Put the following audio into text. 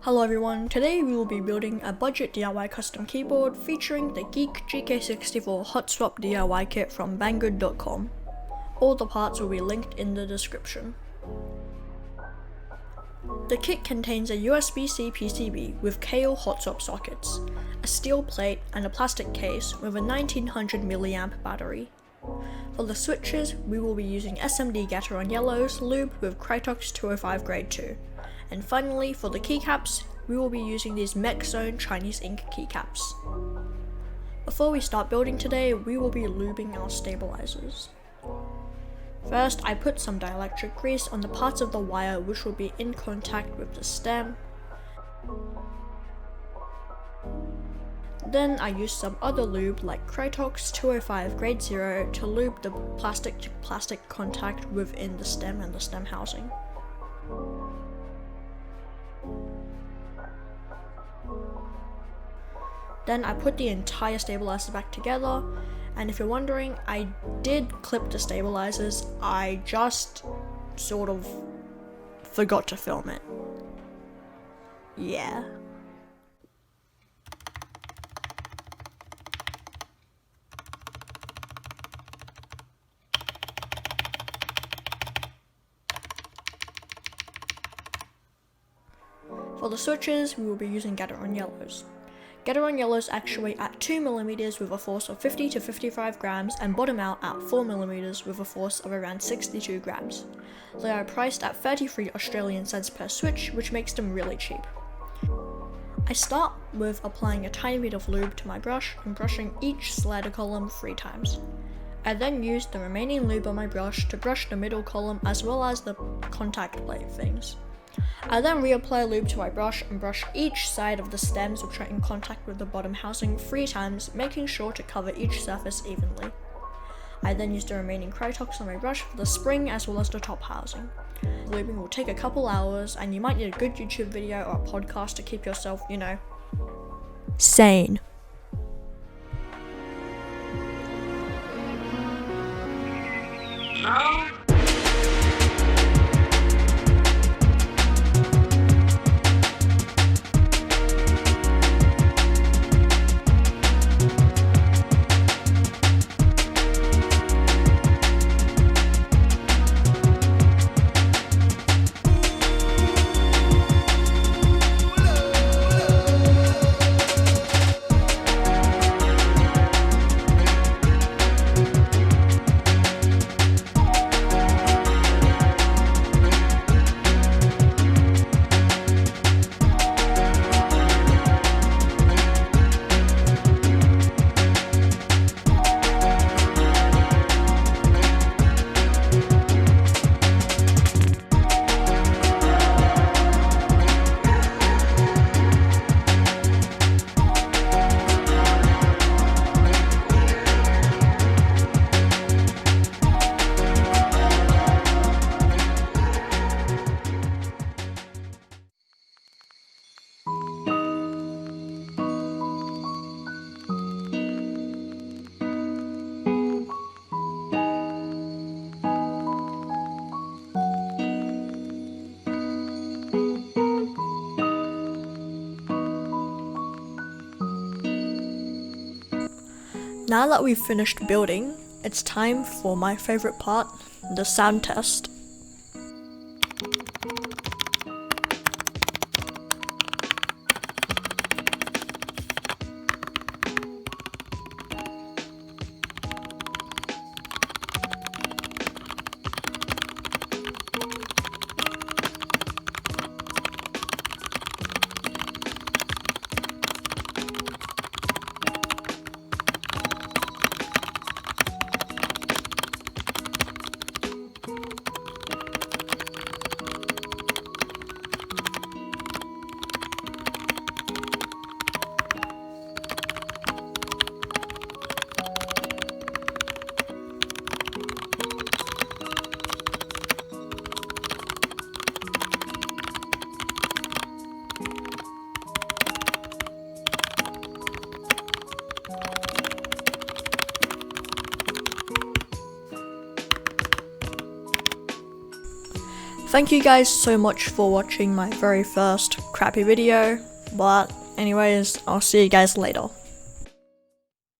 Hello everyone, today we will be building a budget DIY custom keyboard featuring the GEEK GK64 Hotswap DIY kit from banggood.com. All the parts will be linked in the description. The kit contains a USB-C PCB with KO Hotswap sockets, a steel plate and a plastic case with a 1900 mAh battery. For the switches, we will be using SMD Gateron Yellows lubed with Krytox 205 Grade 2. And finally, for the keycaps, we will be using these Mech Zone Chinese ink keycaps. Before we start building today, we will be lubing our stabilizers. First, I put some dielectric grease on the parts of the wire which will be in contact with the stem. Then I used some other lube like Krytox 205 Grade 0 to lube the plastic to plastic contact within the stem and the stem housing. Then I put the entire stabilizer back together, and if you're wondering, I did clip the stabilizers, I just sort of forgot to film it. Yeah. For the switches, we will be using Gateron Yellows. Gateron Yellows actuate at 2mm with a force of 50 to 55 grams and bottom out at 4mm with a force of around 62 grams. They are priced at 33 Australian cents per switch, which makes them really cheap. I start with applying a tiny bit of lube to my brush and brushing each slider column 3 times. I then use the remaining lube on my brush to brush the middle column as well as the contact plate things. I then reapply lube to my brush and brush each side of the stems which are in contact with the bottom housing 3 times, making sure to cover each surface evenly. I then use the remaining Krytox on my brush for the spring as well as the top housing. Lubing will take a couple hours and you might need a good YouTube video or a podcast to keep yourself, sane. Now that we've finished building, it's time for my favorite part, the sound test. Thank you guys so much for watching my very first crappy video, but anyways, I'll see you guys later.